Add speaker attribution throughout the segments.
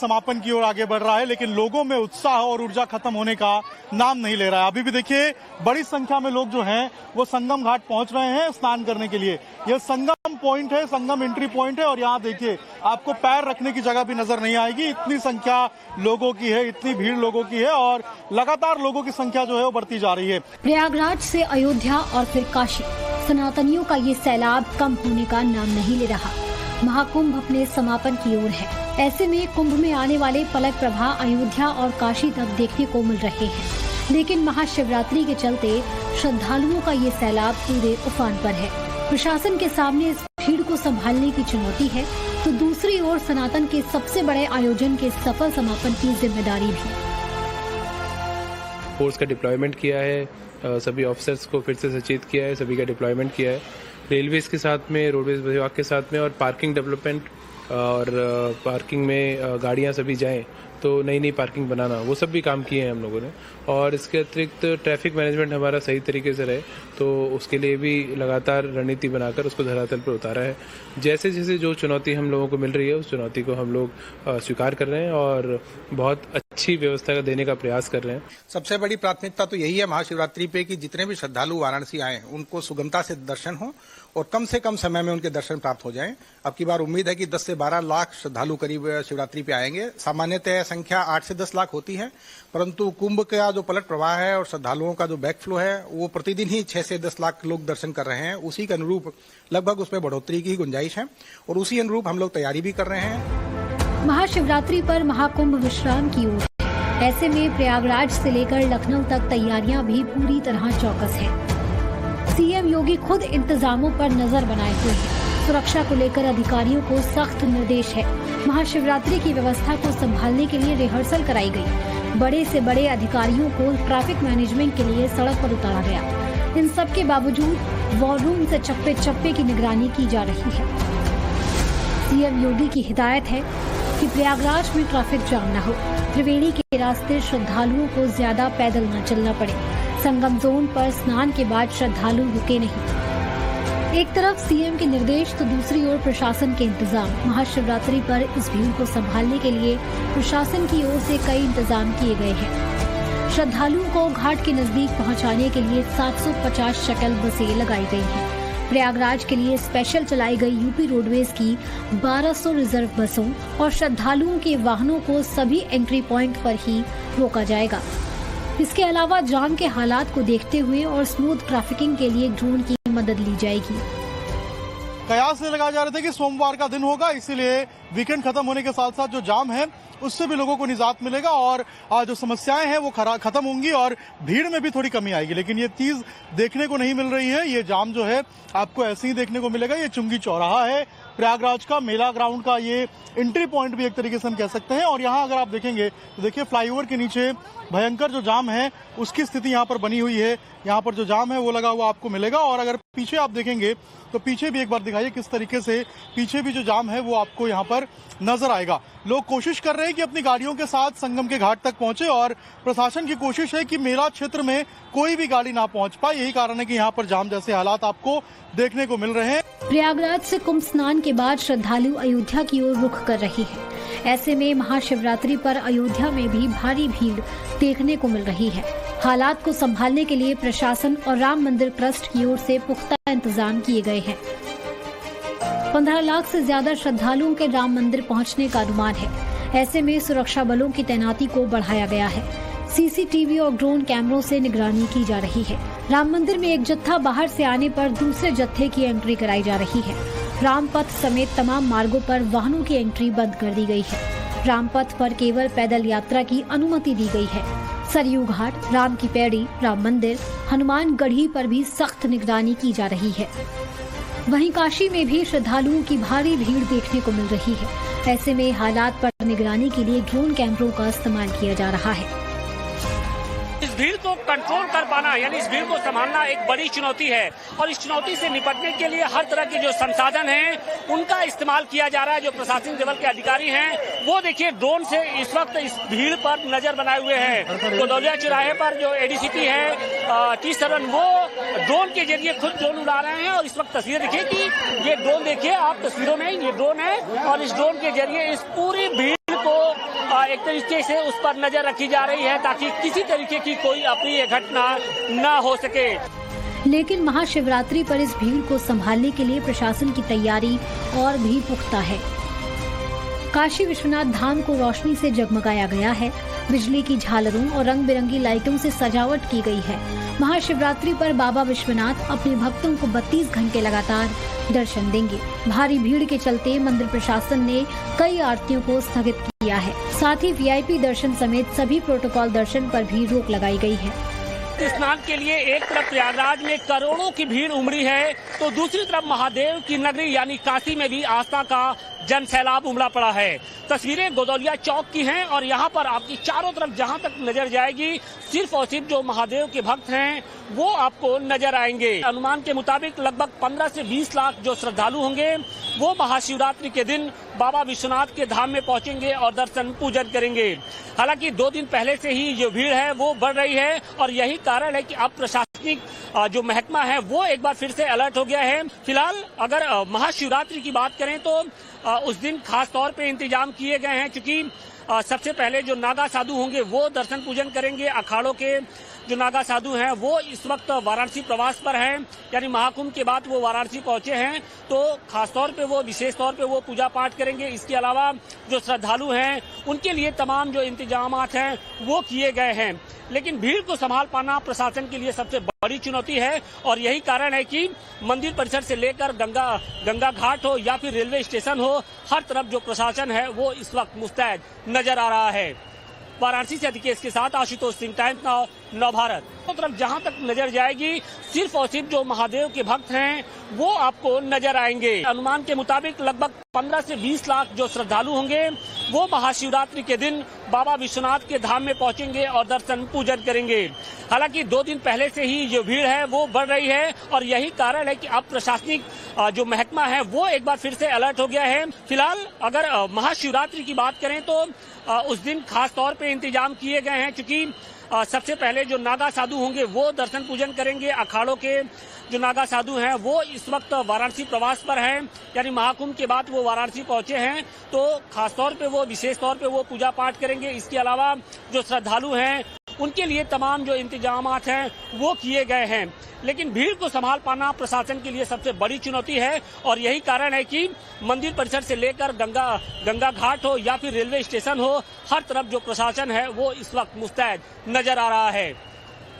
Speaker 1: समापन की ओर आगे बढ़ रहा है, लेकिन लोगों में उत्साह और ऊर्जा खत्म होने का नाम नहीं ले रहा है। अभी भी देखिए बड़ी संख्या में लोग जो हैं वो संगम घाट पहुंच रहे हैं स्नान करने के लिए। यह संगम पॉइंट है, संगम एंट्री पॉइंट है, और यहाँ देखिए आपको पैर रखने की जगह भी नजर नहीं आएगी। इतनी संख्या लोगों की है, इतनी भीड़ लोगों की है, और लगातार लोगों की संख्या जो है वो बढ़ती जा रही है।
Speaker 2: प्रयागराज से अयोध्या और फिर काशी, सनातनियों का ये सैलाब कम होने का नाम नहीं ले रहा। महाकुंभ अपने समापन की ओर है। ऐसे में कुंभ में आने वाले पलक प्रवाह अयोध्या और काशी तक देखने को मिल रहे हैं, लेकिन महाशिवरात्रि के चलते श्रद्धालुओं का ये सैलाब पूरे उफान पर है। प्रशासन के सामने इस भीड़ को संभालने की चुनौती है, तो दूसरी ओर सनातन के सबसे बड़े आयोजन के सफल समापन की जिम्मेदारी भी।
Speaker 3: फोर्स का डिप्लॉयमेंट किया है, सभी ऑफिसर्स को फिर से सचेत किया है, सभी का डिप्लॉयमेंट किया है, रेलवेज के साथ में, रोडवेज विभाग के साथ में, और पार्किंग डेवलपमेंट और पार्किंग में गाड़ियां सभी जाएं तो नई नई पार्किंग बनाना, वो सब भी काम किए हैं हम लोगों ने। और इसके अतिरिक्त ट्रैफिक मैनेजमेंट हमारा सही तरीके से रहे, तो उसके लिए भी लगातार रणनीति बनाकर उसको धरातल पर उतारा है। जैसे जैसे जो चुनौती हम लोगों को मिल रही है, उस चुनौती को हम लोग स्वीकार कर रहे हैं और बहुत अच्छी व्यवस्था देने का प्रयास कर रहे हैं।
Speaker 4: सबसे बड़ी प्राथमिकता तो यही है महाशिवरात्रि पे कि जितने भी श्रद्धालु वाराणसी आए उनको सुगमता से दर्शन हो और कम से कम समय में उनके दर्शन प्राप्त हो जाएं। अब की बार उम्मीद है कि 10 से 12 लाख श्रद्धालु करीब शिवरात्रि पे आएंगे। सामान्यतः संख्या 8 से 10 लाख होती है, परंतु कुंभ का जो पलट प्रवाह है और श्रद्धालुओं का जो बैक फ्लो है, वो प्रतिदिन ही 6 से 10 लाख लोग दर्शन कर रहे हैं। उसी के अनुरूप लगभग उसमें बढ़ोतरी की गुंजाइश है और उसी अनुरूप हम लोग तैयारी भी कर रहे हैं।
Speaker 2: महाशिवरात्रि पर महाकुंभ विश्राम की ओर है। ऐसे में प्रयागराज से लेकर लखनऊ तक तैयारियां भी पूरी तरह चौकस है। सीएम योगी खुद इंतजामों पर नजर बनाए हुए हैं। सुरक्षा को लेकर अधिकारियों को सख्त निर्देश है। महाशिवरात्रि की व्यवस्था को संभालने के लिए रिहर्सल कराई गई। बड़े से बड़े अधिकारियों को ट्रैफिक मैनेजमेंट के लिए सड़क पर उतारा गया। इन सब के बावजूद वॉर रूम से चप्पे चप्पे की निगरानी की जा रही है। सीएम योगी की हिदायत है कि प्रयागराज में ट्रैफिक जाम न हो। त्रिवेणी के रास्ते श्रद्धालुओं को ज्यादा पैदल न चलना पड़े। संगम जोन पर स्नान के बाद श्रद्धालु रुके नहीं। एक तरफ सीएम के निर्देश तो दूसरी ओर प्रशासन के इंतजाम। महाशिवरात्रि पर इस भीड़ को संभालने के लिए प्रशासन की ओर से कई इंतजाम किए गए हैं। श्रद्धालुओं को घाट के नजदीक पहुंचाने के लिए 750 शटल बसें लगाई गई हैं। प्रयागराज के लिए स्पेशल चलाई गई यूपी रोडवेज की 1200 रिजर्व बसों और श्रद्धालुओं के वाहनों को सभी एंट्री पॉइंट पर ही रोका जाएगा। इसके अलावा जाम के हालात को देखते हुए और स्मूथ ट्रैफिकिंग के लिए ड्रोन की मदद ली जाएगी।
Speaker 1: कयास लगाए जा रहे थे कि सोमवार का दिन होगा, इसीलिए वीकेंड खत्म होने के साथ साथ जो जाम है उससे भी लोगों को निजात मिलेगा और जो समस्याएं हैं वो खत्म होंगी और भीड़ में भी थोड़ी कमी आएगी। लेकिन ये चीज देखने को नहीं मिल रही है। ये जाम जो है आपको ऐसे ही देखने को मिलेगा। ये चुंगी चौराहा है प्रयागराज का, मेला ग्राउंड का ये एंट्री पॉइंट भी एक तरीके से हम कह सकते हैं। और यहाँ अगर आप देखेंगे तो देखिए फ्लाईओवर के नीचे भयंकर जो जाम है उसकी स्थिति यहाँ पर बनी हुई है। यहाँ पर जो जाम है वो लगा हुआ आपको मिलेगा। और अगर पीछे आप देखेंगे तो पीछे भी एक बार दिखाइए किस तरीके से पीछे भी जो जाम है वो आपको यहाँ पर नजर आएगा। लोग कोशिश कर रहे हैं कि अपनी गाड़ियों के साथ संगम के घाट तक पहुंचे और प्रशासन की कोशिश है कि मेला क्षेत्र में कोई भी गाड़ी ना पहुंच पाए। यही कारण है कि यहाँ पर जाम जैसे हालात आपको देखने को मिल रहे हैं।
Speaker 2: प्रयागराज से कुंभ स्नान के बाद श्रद्धालु अयोध्या की ओर रुख कर रही है। ऐसे में महाशिवरात्रि पर अयोध्या में भी भारी भीड़ देखने को मिल रही है। हालात को संभालने के लिए प्रशासन और राम मंदिर ट्रस्ट की ओर से पुख्ता इंतजाम किए गए हैं। 15 लाख से ज्यादा श्रद्धालुओं के राम मंदिर पहुंचने का अनुमान है। ऐसे में सुरक्षा बलों की तैनाती को बढ़ाया गया है। सीसीटीवी और ड्रोन कैमरों से निगरानी की जा रही है। राम मंदिर में एक जत्था बाहर से आने पर दूसरे जत्थे की एंट्री कराई जा रही है। रामपथ समेत तमाम मार्गों पर वाहनों की एंट्री बंद कर दी गई है। रामपथ पर केवल पैदल यात्रा की अनुमति दी गई है। सरयू घाट, राम की पैड़ी, राम मंदिर, हनुमान गढ़ी पर भी सख्त निगरानी की जा रही है। वहीं काशी में भी श्रद्धालुओं की भारी भीड़ देखने को मिल रही है। ऐसे में हालात पर निगरानी के लिए ड्रोन कैमरों का इस्तेमाल किया जा रहा है।
Speaker 5: इस भीड़ को कंट्रोल कर पाना यानी इस भीड़ को संभालना एक बड़ी चुनौती है और इस चुनौती से निपटने के लिए हर तरह के जो संसाधन हैं उनका इस्तेमाल किया जा रहा है। जो प्रशासनिक लेवल के अधिकारी हैं वो देखिए ड्रोन से इस वक्त इस भीड़ पर नजर बनाए हुए हैं। गोदौलिया चौराहे पर जो एडीसीपी है टी7 वो ड्रोन के जरिए खुद ड्रोन उड़ा रहे हैं और इस वक्त तस्वीरें देखिए कि ये ड्रोन देखिए आप तस्वीरों में, ये ड्रोन है और इस ड्रोन के जरिए इस पूरी भीड़ को एक तरीके से उस पर नजर रखी जा रही है ताकि किसी तरीके की कोई अप्रिय घटना न हो सके।
Speaker 2: लेकिन महाशिवरात्रि पर इस भीड़ को संभालने के लिए प्रशासन की तैयारी और भी पुख्ता है। काशी विश्वनाथ धाम को रोशनी से जगमगाया गया है। बिजली की झालरों और रंग बिरंगी लाइटों से सजावट की गई है। महाशिवरात्रि पर बाबा विश्वनाथ अपने भक्तों को 32 घंटे लगातार दर्शन देंगे। भारी भीड़ के चलते मंदिर प्रशासन ने कई आरतियों को स्थगित किया है। साथ ही वीआईपी दर्शन समेत सभी प्रोटोकॉल दर्शन पर भी रोक लगाई गई है।
Speaker 5: स्नान के लिए एक तरफ प्रयागराज में करोड़ों की भीड़ उमड़ी है तो दूसरी तरफ महादेव की नगरी यानी काशी में भी आस्था का जन सैलाब उमड़ा पड़ा है। तस्वीरें गोदौलिया चौक की हैं और यहाँ पर आपकी चारों तरफ जहाँ तक नजर जाएगी सिर्फ और सिर्फ जो महादेव के भक्त हैं वो आपको नजर आएंगे। अनुमान के मुताबिक लगभग 15 से 20 लाख जो श्रद्धालु होंगे वो महाशिवरात्रि के दिन बाबा विश्वनाथ के धाम में पहुंचेंगे और दर्शन पूजन करेंगे। हालांकि 2 दिन पहले से ही जो भीड़ है वो बढ़ रही है और यही कारण है कि अब प्रशासनिक जो महकमा है वो एक बार फिर से अलर्ट हो गया है। फिलहाल अगर महाशिवरात्रि की बात करें तो उस दिन खास तौर पे इंतजाम किए गए हैं क्योंकि सबसे पहले जो नागा साधु होंगे वो दर्शन पूजन करेंगे। अखाड़ों के जो नागा साधु हैं वो इस वक्त वाराणसी प्रवास पर हैं, यानी महाकुंभ के बाद वो वाराणसी पहुंचे हैं तो खास तौर पे वो विशेष तौर पे वो पूजा पाठ करेंगे। इसके अलावा जो श्रद्धालु हैं उनके लिए तमाम जो इंतजामात हैं वो किए गए हैं। लेकिन भीड़ को संभाल पाना प्रशासन के लिए सबसे बड़ी चुनौती है और यही कारण है कि मंदिर परिसर से लेकर गंगा घाट हो या फिर रेलवे स्टेशन हो, हर तरफ जो प्रशासन है वो इस वक्त मुस्तैद नजर आ रहा है। वाराणसी से अधिकेश के साथ आशुतोष सिंह, टाइम्स नाउ, नव भारत। तो तरफ जहां तक नजर जाएगी सिर्फ और सिर्फ जो महादेव के भक्त हैं वो आपको नजर आएंगे। अनुमान के मुताबिक लगभग 15 से 20 लाख जो श्रद्धालु होंगे वो महाशिवरात्रि के दिन बाबा विश्वनाथ के धाम में पहुंचेंगे और दर्शन पूजन करेंगे। हालांकि 2 दिन पहले से ही जो भीड़ है वो बढ़ रही है और यही कारण है कि अब प्रशासनिक जो महकमा है वो एक बार फिर से अलर्ट हो गया है। फिलहाल अगर महाशिवरात्रि की बात करें तो उस दिन खास तौर पे इंतजाम किए गए हैं क्योंकि सबसे पहले जो नागा साधु होंगे वो दर्शन पूजन करेंगे। अखाड़ों के जो नागा साधु हैं वो इस वक्त वाराणसी प्रवास पर हैं, यानी महाकुंभ के बाद वो वाराणसी पहुंचे हैं तो खास तौर पे वो विशेष तौर पे वो पूजा पाठ करेंगे। इसके अलावा जो श्रद्धालु हैं उनके लिए तमाम जो इंतजामात हैं वो किए गए हैं। लेकिन भीड़ को संभाल पाना प्रशासन के लिए सबसे बड़ी चुनौती है और यही कारण है कि मंदिर परिसर से लेकर गंगा घाट हो या फिर रेलवे स्टेशन हो, हर तरफ जो प्रशासन है वो इस वक्त मुस्तैद नजर आ रहा है।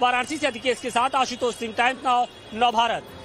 Speaker 5: वाराणसी से अधिकेश के साथ आशुतोष सिंह, टाइम्स नाउ, नव भारत।